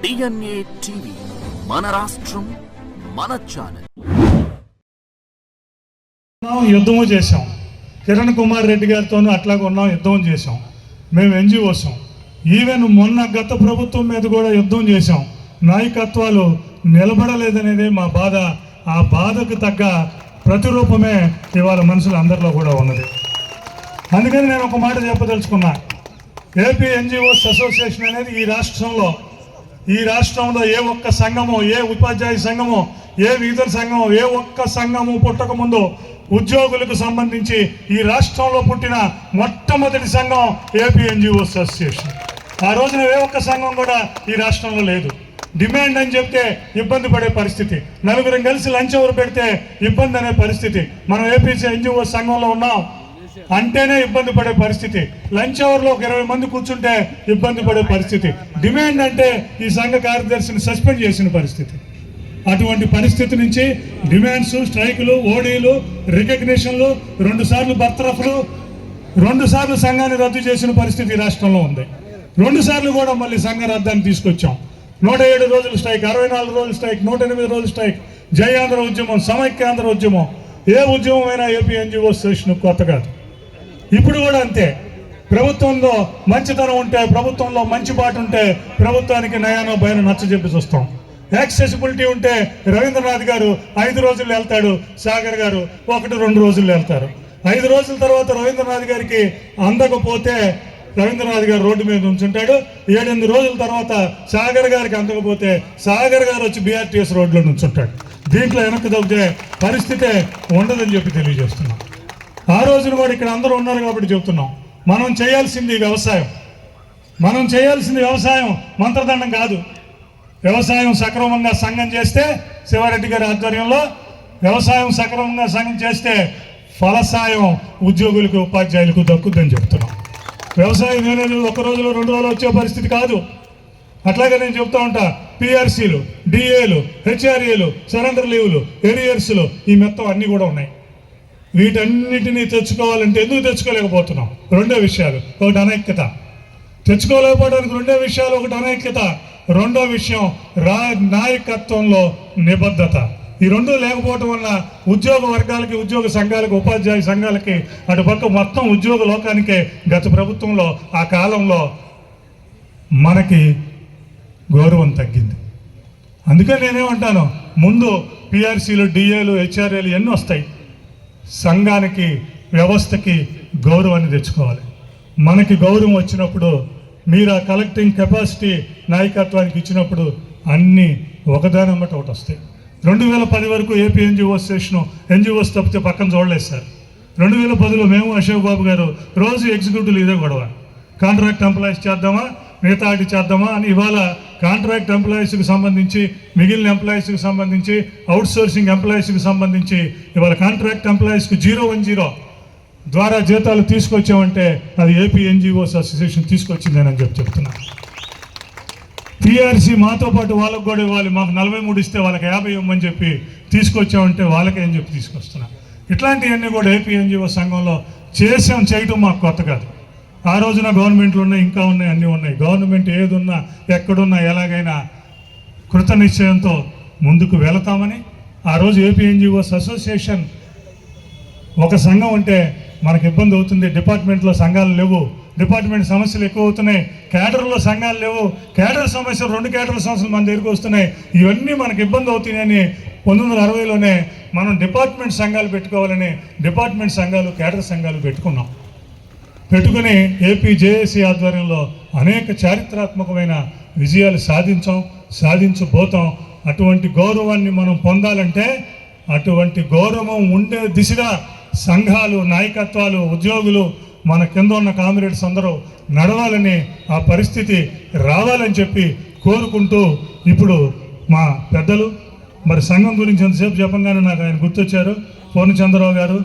DNA TV, మన రాష్ట్రం మన ఛానల్. యుద్ధము చేశాం, కిరణ్ కుమార్ రెడ్డి గారితోనూ అట్లాగే ఉన్నాం, యుద్ధం చేశాం. మేము ఎన్జిఓసం. ఈవెన్ మొన్న గత ప్రభుత్వం మీద కూడా యుద్ధం చేశాం. నాయకత్వాలు నిలబడలేదనేదే మా బాధ. ఆ బాధకు తగ్గ ప్రతిరూపమే ఇవాళ మనుషులు అందరిలో కూడా ఉన్నది. అందుకని నేను ఒక మాట చెప్పదలుచుకున్నా. ఏపీ ఎన్జిఓస్ అసోసియేషన్ అనేది ఈ రాష్ట్రంలో ఏ ఒక్క సంఘము, ఏ ఉపాధ్యాయ సంఘము, ఏ విధుల సంఘము, ఏ ఒక్క సంఘము పుట్టక ముందు ఉద్యోగులకు సంబంధించి ఈ రాష్ట్రంలో పుట్టిన మొట్టమొదటి సంఘం ఏపీ ఎన్జిఓస్ అసోసియేషన్. ఆ రోజున ఏ ఒక్క సంఘం కూడా ఈ రాష్ట్రంలో లేదు. డిమాండ్ అని చెప్తే ఇబ్బంది పడే పరిస్థితి, నలుగురం కలిసి లంచ్ అవర్ పెడితే ఇబ్బంది అనే పరిస్థితి. మనం ఏపీ ఎన్జిఓస్ సంఘంలో ఉన్నాం అంటేనే ఇబ్బంది పడే పరిస్థితి. లంచ్ అవర్లో ఒక 20 మంది కూర్చుంటే ఇబ్బంది పడే పరిస్థితి. డిమాండ్ అంటే ఈ సంఘ కార్యదర్శిని సస్పెండ్ చేసిన పరిస్థితి. అటువంటి పరిస్థితి నుంచి డిమాండ్స్, స్ట్రైకులు, ఓడీలు, రికగ్నిషన్లు, 2 సార్లు బర్తరఫ్లు, 2 సార్లు సంఘాన్ని రద్దు చేసిన పరిస్థితి రాష్ట్రంలో ఉంది. 2 సార్లు కూడా మళ్ళీ సంఘ రద్దాన్ని తీసుకొచ్చాం. 107 రోజుల స్ట్రైక్, 64 రోజుల స్ట్రైక్, 108 రోజుల స్ట్రైక్, జై ఆంధ్ర ఉద్యమం, సమైక్యాంధ్ర ఉద్యమం. ఏ ఉద్యమమైనా ఏపీ ఎన్జిఓ అసోసియేషన్ కొత్త కాదు. ఇప్పుడు కూడా అంతే. ప్రభుత్వంలో మంచితనం ఉంటే, ప్రభుత్వంలో మంచి బాట ఉంటే ప్రభుత్వానికి నయానో భయానో నచ్చజెప్పి చూస్తాం. యాక్సెసిబిలిటీ ఉంటే రవీంద్రనాథ్ గారు 5 రోజులు వెళ్తాడు, సాగర్ గారు 1-2 రోజులు వెళ్తారు. 5 రోజుల తర్వాత రవీంద్రనాథ్ గారికి అందకపోతే రవీంద్రనాథ్ గారు రోడ్డు మీద ఉంచుంటాడు. 7-8 రోజుల తర్వాత సాగర్ గారికి అందకపోతే సాగర్ గారు వచ్చి బీఆర్టీఎస్ రోడ్లో నుంచుంటాడు. దీంట్లో వెనక్కి తగ్గితే పరిస్థితే ఉండదని చెప్పి తెలియజేస్తున్నాం. ఆ రోజున కూడా ఇక్కడ అందరూ ఉన్నారు కాబట్టి చెప్తున్నాం. మనం చేయాల్సింది వ్యవసాయం, మంత్రదండం కాదు. వ్యవసాయం సక్రమంగా సంఘం చేస్తే, శివారెడ్డి గారి ఆధ్వర్యంలో వ్యవసాయం సక్రమంగా సంఘం చేస్తే ఫలసాయం ఉద్యోగులకు, ఉపాధ్యాయులకు దక్కుద్దని చెప్తున్నాం. వ్యవసాయం అనేది 1 రోజులో 2 రోజులు వచ్చే పరిస్థితి కాదు. అట్లాగే నేను చెప్తా ఉంటా, పిఆర్సీలు, డిఏలు, హెచ్ఆర్ఏలు, సరెండర్ లీవులు, ఎరియర్స్లు, ఈ మొత్తం అన్నీ కూడా ఉన్నాయి. వీటన్నిటినీ తెచ్చుకోవాలంటే ఎందుకు తెచ్చుకోలేకపోతున్నాం? 2 విషయాలు. ఒకటి అనైక్యత. తెచ్చుకోలేకపోవడానికి 2 విషయాలు. ఒకటి అనైక్యత, 2వ విషయం నాయకత్వంలో నిబద్ధత. ఈ 2 లేకపోవటం వల్ల ఉద్యోగ వర్గాలకి, ఉద్యోగ సంఘాలకి, ఉపాధ్యాయ సంఘాలకి, అటుపక్క మొత్తం ఉద్యోగ లోకానికే గత ప్రభుత్వంలో ఆ కాలంలో మనకి గౌరవం తగ్గింది. అందుకే నేనేమంటాను, ముందు పిఆర్సీలు, డిఏలు, హెచ్ఆర్ఏలు ఎన్ని వస్తాయి, సంఘానికి, వ్యవస్థకి గౌరవాన్ని తెచ్చుకోవాలి. మనకి గౌరవం వచ్చినప్పుడు, మీరు ఆ కలెక్టింగ్ కెపాసిటీ నాయకత్వానికి ఇచ్చినప్పుడు అన్నీ ఒకదానమ్మట ఒకటి వస్తాయి. 2010 వరకు ఏపీ ఎన్జిఓ అసోసియేషన్ ఎన్జిఓస్ తప్పితే పక్కన చూడలేదు సార్. 2010లో మేము, అశోక్ బాబు గారు రోజు ఎగ్జిక్యూటివ్లు ఇదే గొడవ. కాంట్రాక్ట్ ఎంప్లాయీస్ చేద్దామా, మిగతా వాటి చేద్దామా అని. ఇవాళ కాంట్రాక్ట్ ఎంప్లాయీస్కి సంబంధించి, మిగిలిన ఎంప్లాయీస్కి సంబంధించి, అవుట్సోర్సింగ్ ఎంప్లాయీస్కి సంబంధించి ఇవాళ కాంట్రాక్ట్ ఎంప్లాయీస్కి 010 ద్వారా జీతాలు తీసుకొచ్చామంటే అది ఏపీ ఎన్జిఓస్ అసోసియేషన్ తీసుకొచ్చిందని చెప్తున్నాను. పిఆర్సీ మాతో పాటు వాళ్ళకు కూడా ఇవ్వాలి, మాకు 43 ఇస్తే వాళ్ళకి 50 ఇవ్వమని చెప్పి తీసుకొచ్చామంటే వాళ్ళకే అని చెప్పి తీసుకొస్తున్నాం. ఇట్లాంటివన్నీ కూడా ఏపీ ఎన్జిఓ సంఘంలో చేయటం మాకు కొత్త కాదు. ఆ రోజున గవర్నమెంట్లు ఉన్నాయి, ఇంకా ఉన్నాయి, అన్నీ ఉన్నాయి. గవర్నమెంట్ ఏదున్నా, ఎక్కడున్నా, ఎలాగైనా కృత నిశ్చయంతో ముందుకు వెళతామని. ఆ రోజు ఏపీ ఎన్జిఓస్ అసోసియేషన్ ఒక సంఘం ఉంటే మనకు ఇబ్బంది అవుతుంది. డిపార్ట్మెంట్లో సంఘాలు లేవు, డిపార్ట్మెంట్ సమస్యలు ఎక్కువ అవుతున్నాయి, క్యాడర్లో సంఘాలు లేవు, క్యాడర్ సమస్యలు 2 క్యాడర్ సమస్యలు మన దగ్గరికి వస్తున్నాయి. ఇవన్నీ మనకు ఇబ్బంది అవుతున్నాయని 1960లోనే మనం డిపార్ట్మెంట్ సంఘాలు పెట్టుకోవాలని డిపార్ట్మెంట్ సంఘాలు, క్యాడర్ సంఘాలు పెట్టుకుని ఏపీ జేఏసీ ఆధ్వర్యంలో అనేక చారిత్రాత్మకమైన విజయాలు సాధించబోతాం. అటువంటి గౌరవాన్ని మనం పొందాలంటే, అటువంటి గౌరవం ఉండే దిశగా సంఘాలు, నాయకత్వాలు, ఉద్యోగులు, మన కింద ఉన్న కామ్రేడ్స్ అందరూ నడవాలని, ఆ పరిస్థితి రావాలని చెప్పి కోరుకుంటూ, ఇప్పుడు మా పెద్దలు మరి సంఘం గురించి ఎంతసేపు చెప్పంగానే నాకు ఆయన గుర్తొచ్చారు. పూర్ణచంద్రరావు గారు,